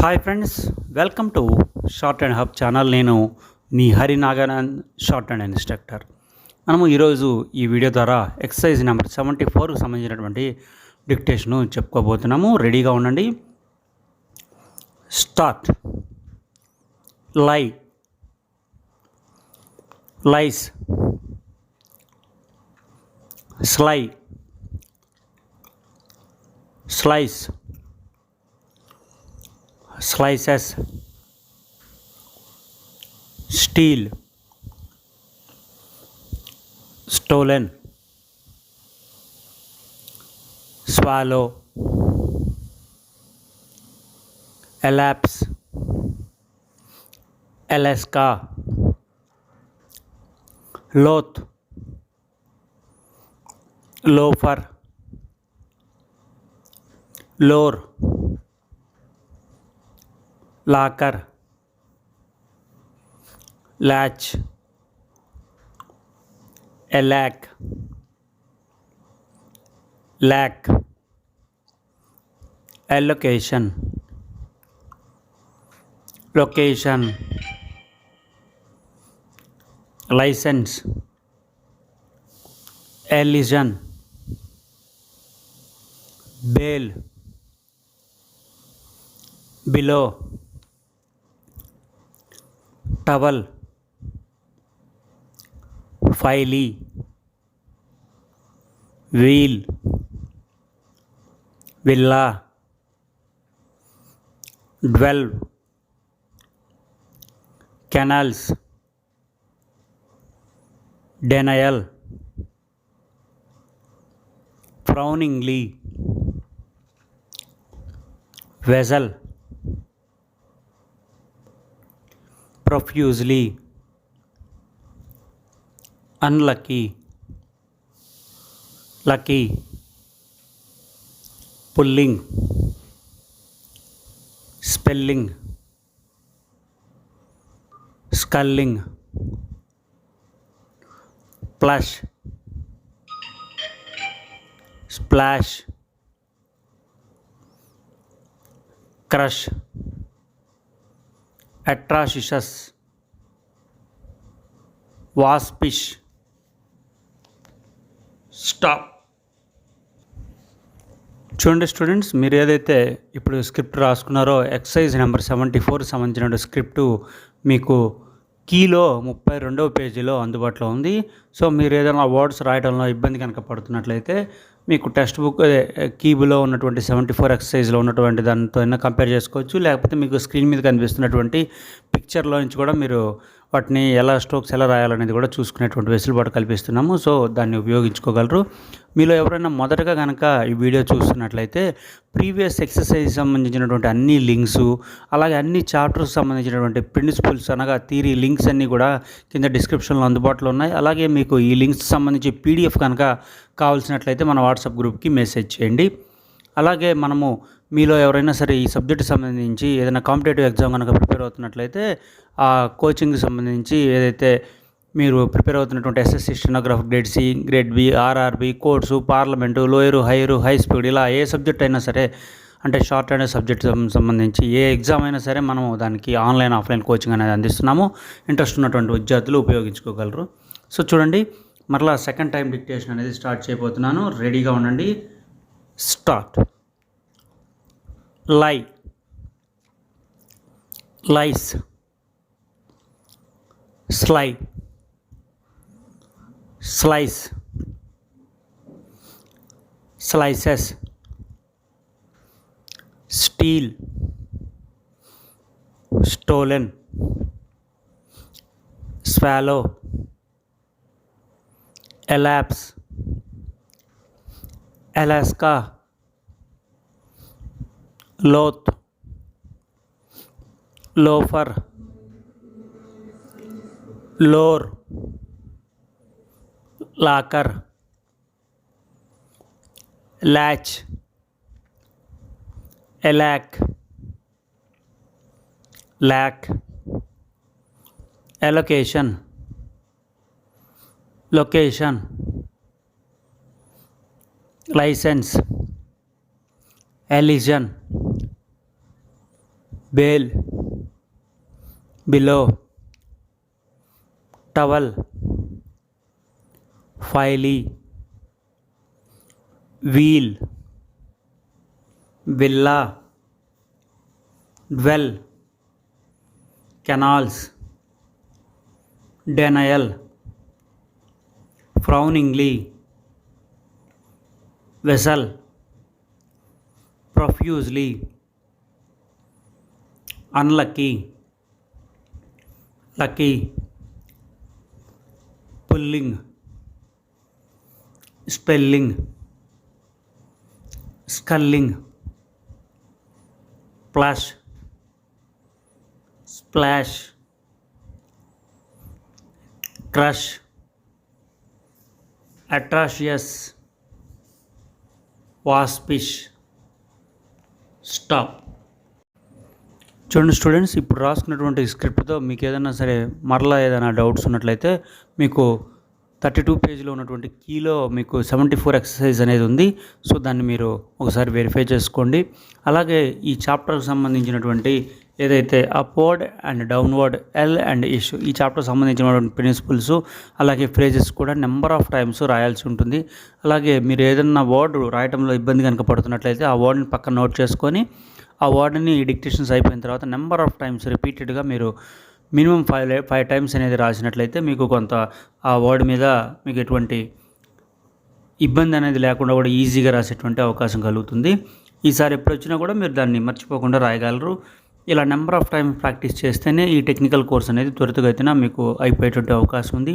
Hi friends, welcome to short and hub channel. నేను మీ హరినాగనంద్, short and instructor. మనము ఈరోజు ఈ వీడియో ద్వారా ఎక్సర్సైజ్ నెంబర్ 74కు సంబంధించినటువంటి డిక్టేషను చెప్పుకోబోతున్నాము. రెడీగా ఉండండి. Start. Lie, lies, sly, slice, slices, steal, stolen, swallow, elapse, Alaska, loath, loafer, lore, locker, latch, alack, lack, allocation, location, license, elision, bail, below, towel, filey, wheel, villa, dwell, canals, denial, frowningly, vessel, profusely, unlucky, lucky, pulling, spelling, sculling, plush, splash, crush, atrocious, waspish. Stop. చూడండి students, మీరు ఏదైతే ఇప్పుడు script రాసుకున్నారో exercise number 74 సంబంధించిన script మీకు కీలో 32వ పేజీలో అందుబాటులో ఉంది. So మీరు ఏదైనా వర్డ్స్ రాయడంలో ఇబ్బంది కనుక పడుతున్నట్లయితే మీకు టెక్స్ట్ బుక్ కీబులో ఉన్నటువంటి 74 ఎక్సర్సైజ్లో ఉన్నటువంటి దానితో అయినా కంపేర్ చేసుకోవచ్చు. లేకపోతే మీకు స్క్రీన్ మీద కనిపిస్తున్నటువంటి పిక్చర్లో నుంచి కూడా మీరు వాటిని ఎలా స్ట్రోక్స్ ఎలా రాయాలనేది కూడా చూసుకునేటువంటి వెసులుబాటు కల్పిస్తున్నాము. సో దాన్ని ఉపయోగించుకోగలరు. మీలో ఎవరైనా మొదటగా కనుక ఈ వీడియో చూస్తున్నట్లయితే ప్రీవియస్ ఎక్సర్సైజ్ సంబంధించినటువంటి అన్ని లింక్స్, అలాగే అన్ని చాప్టర్స్ సంబంధించినటువంటి ప్రిన్సిపల్స్ అనగా థియరీ లింక్స్ అన్నీ కూడా కింద డిస్క్రిప్షన్లో అందుబాటులో ఉన్నాయి. అలాగే మీకు ఈ లింక్స్ సంబంధించి పీడిఎఫ్ కనుక కావాల్సినట్లయితే మన వాట్సాప్ గ్రూప్కి మెసేజ్ చేయండి. అలాగే మనము మీలో ఎవరైనా సరే ఈ సబ్జెక్టు సంబంధించి ఏదైనా కాంపిటేటివ్ ఎగ్జామ్ కనుక ప్రిపేర్ అవుతున్నట్లయితే ఆ కోచింగ్కి సంబంధించి ఏదైతే మీరు ప్రిపేర్ అవుతున్నటువంటి SSC, stenographer grade C, grade B, RRB, course, parliament, lower, higher, high speed, ఇలా ఏ సబ్జెక్ట్ అయినా సరే, అంటే షార్ట్ అండ్ సబ్జెక్ట్ సంబంధించి ఏ ఎగ్జామ్ అయినా సరే మనము దానికి ఆన్లైన్, ఆఫ్లైన్ కోచింగ్ అనేది అందిస్తున్నాము. ఇంట్రెస్ట్ ఉన్నటువంటి విద్యార్థులు ఉపయోగించుకోగలరు. సో చూడండి, మరలా సెకండ్ టైం డిక్టేషన్ అనేది స్టార్ట్ చేయబోతున్నాను. రెడీగా ఉండండి. Start. Lie, lies, sly, slice, slices, steal, stolen, swallow, Alps, Alaska, loath, loafer, lore, locker, latch, alack, lack, allocation, location, license, elision, bail, below, towel, vilely, wheel, villa, dwell, canals, denial, frowningly, vessel, profusely, unlucky, lucky, pulling, spelling, sculling, plush, splash, crush, atrocious, waspish, stop. చూడండి students, ఇప్పుడు రాసుకున్నటువంటి స్క్రిప్ట్తో మీకు ఏదైనా సరే మరలా ఏదైనా doubts ఉన్నట్లయితే మీకు 32 పేజీలో ఉన్నటువంటి కీలో మీకు 74 ఎక్సర్సైజ్ అనేది ఉంది. సో దాన్ని మీరు ఒకసారి వెరిఫై చేసుకోండి. అలాగే ఈ చాప్టర్కి సంబంధించినటువంటి ఏదైతే upward and downward, L and ఇష్, ఈ చాప్టర్కి సంబంధించినటువంటి ప్రిన్సిపల్స్ అలాగే ఫ్రేజెస్ కూడా నెంబర్ ఆఫ్ టైమ్స్ రాయాల్సి ఉంటుంది. అలాగే మీరు ఏదైనా వర్డ్ రాయడంలో ఇబ్బంది కనుక పడుతున్నట్లయితే ఆ వర్డ్ని పక్కన నోట్ చేసుకొని ఆ వర్డ్ని డిక్టేషన్స్ అయిపోయిన తర్వాత నెంబర్ ఆఫ్ టైమ్స్ రిపీటెడ్గా మీరు మినిమం 5 టైమ్స్ అనేది రాసినట్లయితే మీకు కొంత ఆ వర్డ్ మీద మీకు ఎటువంటి ఇబ్బంది అనేది లేకుండా కూడా ఈజీగా రాసేటువంటి అవకాశం కలుగుతుంది. ఈసారి ఎప్పుడు వచ్చినా కూడా మీరు దాన్ని మర్చిపోకుండా రాయగలరు. ఇలా నెంబర్ ఆఫ్ టైమ్స్ ప్రాక్టీస్ చేస్తేనే ఈ టెక్నికల్ కోర్స్ అనేది త్వరితగతిన మీకు అయిపోయేటువంటి అవకాశం ఉంది.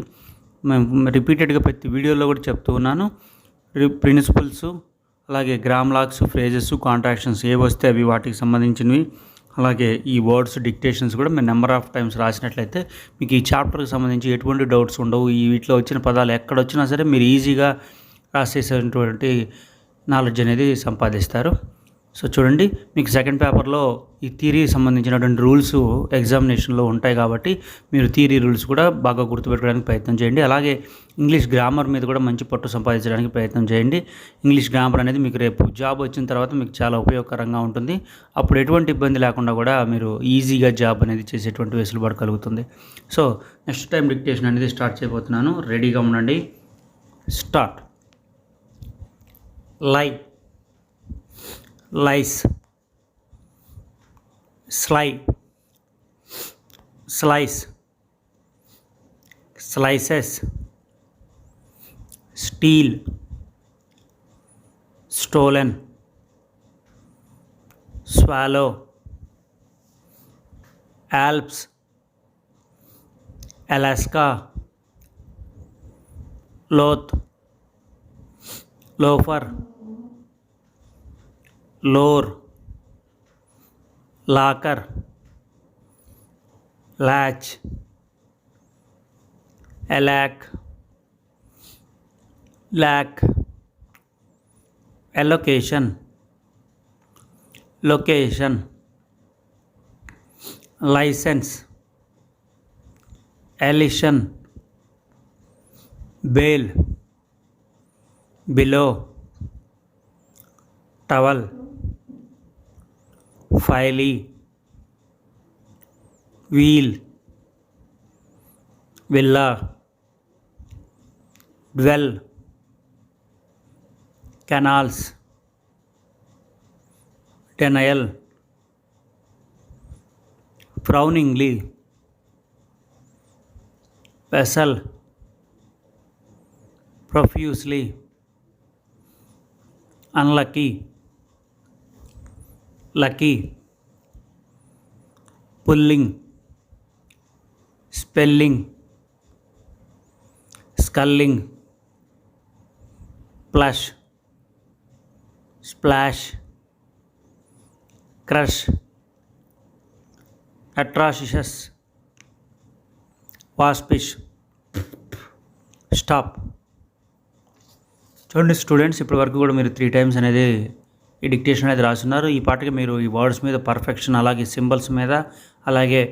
మేము రిపీటెడ్గా ప్రతి వీడియోలో కూడా చెప్తూ ఉన్నాను. ప్రిన్సిపల్స్ అలాగే గ్రామ్ లాక్స్, ఫ్రేజెస్, కాంట్రాక్షన్స్ ఏవి వస్తే అవి వాటికి సంబంధించినవి, అలాగే ఈ వర్డ్స్ డిక్టేషన్స్ కూడా మీరు నెంబర్ ఆఫ్ టైమ్స్ రాసినట్లయితే మీకు ఈ చాప్టర్కి సంబంధించి ఎటువంటి డౌట్స్ ఉండవు. ఈ వీటిలో వచ్చిన పదాలు ఎక్కడొచ్చినా సరే మీరు ఈజీగా రాసేసేటువంటి నాలెడ్జ్ అనేది సంపాదిస్తారు. సో చూడండి, మీకు సెకండ్ పేపర్లో ఈ థియరీ సంబంధించినటువంటి రూల్స్ ఎగ్జామినేషన్లో ఉంటాయి కాబట్టి మీరు థియరీ రూల్స్ కూడా బాగా గుర్తుపెట్టుకోవడానికి ప్రయత్నం చేయండి. అలాగే ఇంగ్లీష్ గ్రామర్ మీద కూడా మంచి పట్టు సంపాదించడానికి ప్రయత్నం చేయండి. ఇంగ్లీష్ గ్రామర్ అనేది మీకు రేపు జాబ్ వచ్చిన తర్వాత మీకు చాలా ఉపయోగకరంగా ఉంటుంది. అప్పుడు ఎటువంటి ఇబ్బంది లేకుండా కూడా మీరు ఈజీగా జాబ్ అనేది చేసేటువంటి వెసులుబాటు కలుగుతుంది. సో నెక్స్ట్ టైం డిక్టేషన్ అనేది స్టార్ట్ చేయబోతున్నాను. రెడీగా ఉండండి. స్టార్ట్. లై, lies, sly, slice, slices, steal, stolen, swallow, Alps, Alaska, loath, loafer, lore, locker, latch, alack, lack, allocation, location, license, elision, bail, below, towel, vilely, wheel, villa, dwell, canals, denial, frowningly, vessel, profusely, unlucky, lucky, pulling, spelling, sculling, plush, splash, crush, atrocious, waspish, stop. చూడండి students, ఇప్పటి వరకు కూడా మీరు 3 times అనేది ఈ dictation అనేది రాస్తున్నారు. ఈ పాటకి మీరు ఈ వర్డ్స్ మీద పర్ఫెక్షన్, అలాగే సింబల్స్ మీద, అలాగే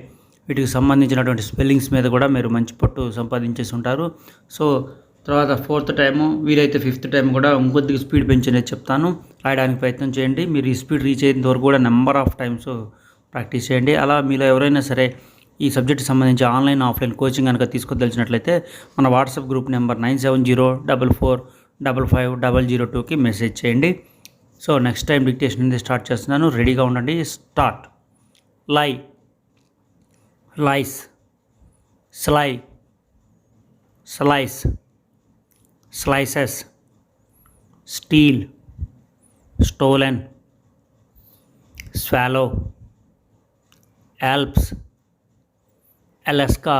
వీటికి సంబంధించినటువంటి స్పెల్లింగ్స్ మీద కూడా మీరు మంచి పట్టు సంపాదించేసి ఉంటారు. సో తర్వాత 4th టైము, వీలైతే 5th టైం కూడా ఇంకొద్దిగా స్పీడ్ పెంచి అనేది చెప్తాను. రాయడానికి ప్రయత్నం చేయండి. మీరు ఈ స్పీడ్ రీచ్ అయ్యేంత వరకు కూడా నెంబర్ ఆఫ్ టైమ్స్ ప్రాక్టీస్ చేయండి. అలా మీలో ఎవరైనా సరే ఈ సబ్జెక్ట్కి సంబంధించి ఆన్లైన్ ఆఫ్లైన్ కోచింగ్ కనుక తీసుకోదలిచినట్లయితే మన వాట్సాప్ గ్రూప్ నెంబర్ 9704455002కి మెసేజ్ చేయండి. సో నెక్స్ట్ టైం డిక్టేషన్ అనేది స్టార్ట్ చేస్తున్నాను, రెడీగా ఉండండి. Start. Lie, lies, sly, slice, slices, steal, stolen, swallow, Alps, Alaska,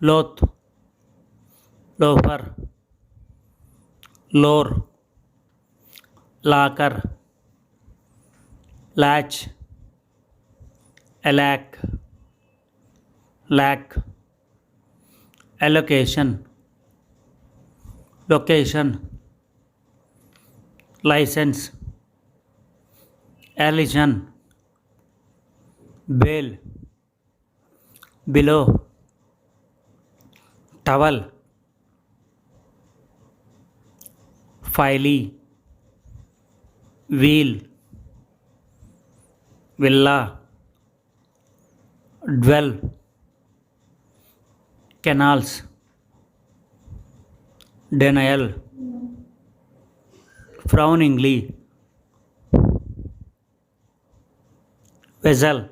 loath, loafer, lore, locker, latch, alack, lack, allocation, location, licence, elision, bail, below, towel, vilely, wheel, villa, dwell, canals, denial, frowningly, vessel,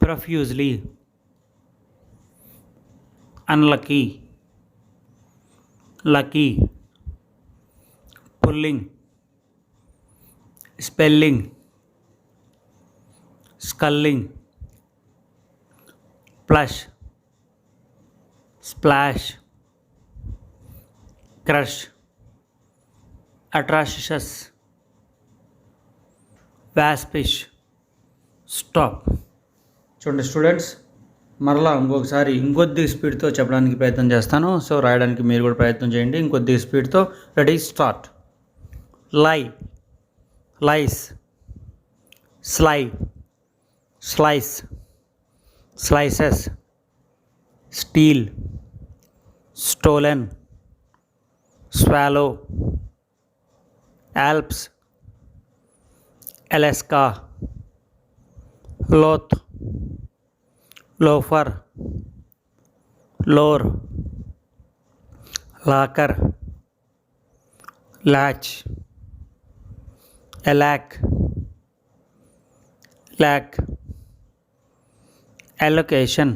profusely, unlucky, lucky, pulling, spelling, sculling, plush, splash, crush, atrocious, waspish. Stop. చూడండి students, మరలా ఇంకొకసారి ఇంకొద్ది స్పీడ్తో చెప్పడానికి ప్రయత్నం చేస్తాను. So రాయడానికి మీరు కూడా ప్రయత్నం చేయండి ఇంకొద్ది స్పీడ్తో. Ready, start. Lie, lies, sly, slice, slices, steal, stolen, swallow, Alps, Alaska, loath, loafer, lore, locker, latch, alack, lack, allocation,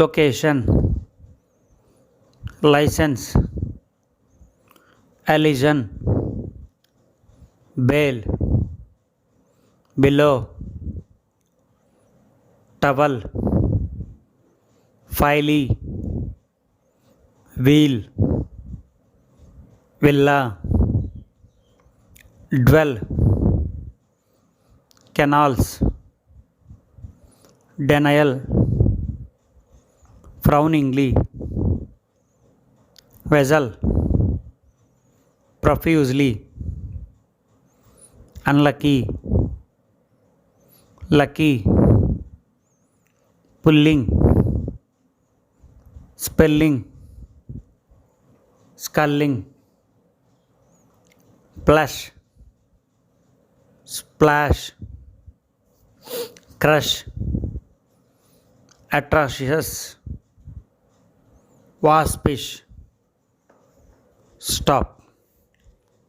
location, licence, elision, bail, below, towel, vilely, wheel, villa, dwell, canals, denial, frowningly, vessel, profusely, unlucky, lucky, pulling, spelling, sculling, plush, splash, crush, atrocious, waspish. Stop.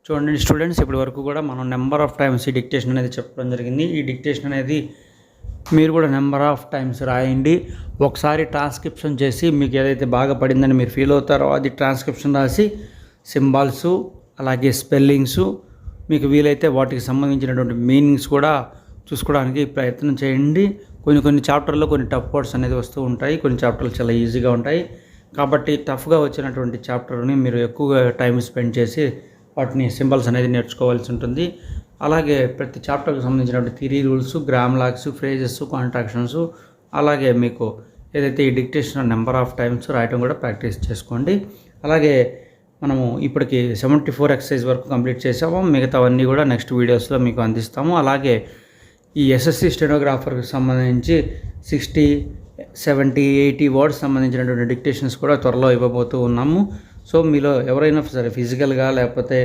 చూడండి students, ఇప్పటి వరకు కూడా మనం number of times ఈ dictation అనేది చెప్పడం జరిగింది. ఈ డిక్టేషన్ అనేది మీరు కూడా నెంబర్ ఆఫ్ టైమ్స్ రాయండి. ఒకసారి ట్రాన్స్క్రిప్షన్ చేసి మీకు ఏదైతే బాగా పడిందని మీరు ఫీల్ అవుతారో అది ట్రాన్స్క్రిప్షన్ రాసి సింబాల్స్ అలాగే స్పెల్లింగ్స్ మీకు వీలైతే వాటికి సంబంధించినటువంటి మీనింగ్స్ కూడా చూసుకోవడానికి ప్రయత్నం చేయండి. కొన్ని చాప్టర్లో కొన్ని టఫ్ వర్డ్స్ అనేది వస్తూ ఉంటాయి, కొన్ని చాప్టర్లు చాలా ఈజీగా ఉంటాయి. కాబట్టి టఫ్గా వచ్చినటువంటి చాప్టర్ని మీరు ఎక్కువగా టైం స్పెండ్ చేసి వాటిని సింబల్స్ అనేది నేర్చుకోవాల్సి ఉంటుంది. అలాగే ప్రతి చాప్టర్కి సంబంధించినటువంటి theory rules, grammalogues, phrases, contractions, అలాగే మీకు ఏదైతే ఈ డిక్టేషన్ నెంబర్ ఆఫ్ టైమ్స్ రాయటం కూడా ప్రాక్టీస్ చేసుకోండి. అలాగే మనము ఇప్పటికి 74 ఎక్సర్సైజ్ వరకు కంప్లీట్ చేసాము. మిగతావన్నీ కూడా నెక్స్ట్ వీడియోస్లో మీకు అందిస్తాము. అలాగే ఈ ఎస్ఎస్సి స్టెనోగ్రాఫర్కి సంబంధించి 60, 70, 80 వర్డ్స్ సంబంధించినటువంటి డిక్టేషన్స్ కూడా త్వరలో ఇవ్వబోతూ ఉన్నాము. సో మీలో ఎవరైనా సరే ఫిజికల్గా లేకపోతే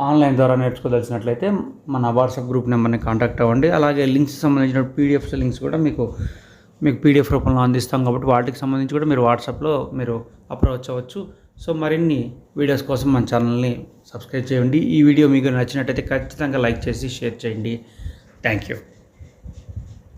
ఆన్లైన్ ద్వారా నేర్చుకోదలిచినట్లయితే మన వాట్సాప్ గ్రూప్ నెంబర్ని కాంటాక్ట్ అవ్వండి. అలాగే లింక్స్ సంబంధించిన పీడిఎఫ్స్ లింక్స్ కూడా మీకు పీడిఎఫ్ రూపంలో అందిస్తాం కాబట్టి వాటికి సంబంధించి కూడా మీరు వాట్సాప్లో మీరు అప్రోచ్ అవ్వచ్చు. సో మరిన్ని వీడియోస్ కోసం మన ఛానల్ని సబ్స్క్రైబ్ చేయండి. ఈ వీడియో మీకు నచ్చినట్టయితే ఖచ్చితంగా లైక్ చేసి షేర్ చేయండి. Thank you.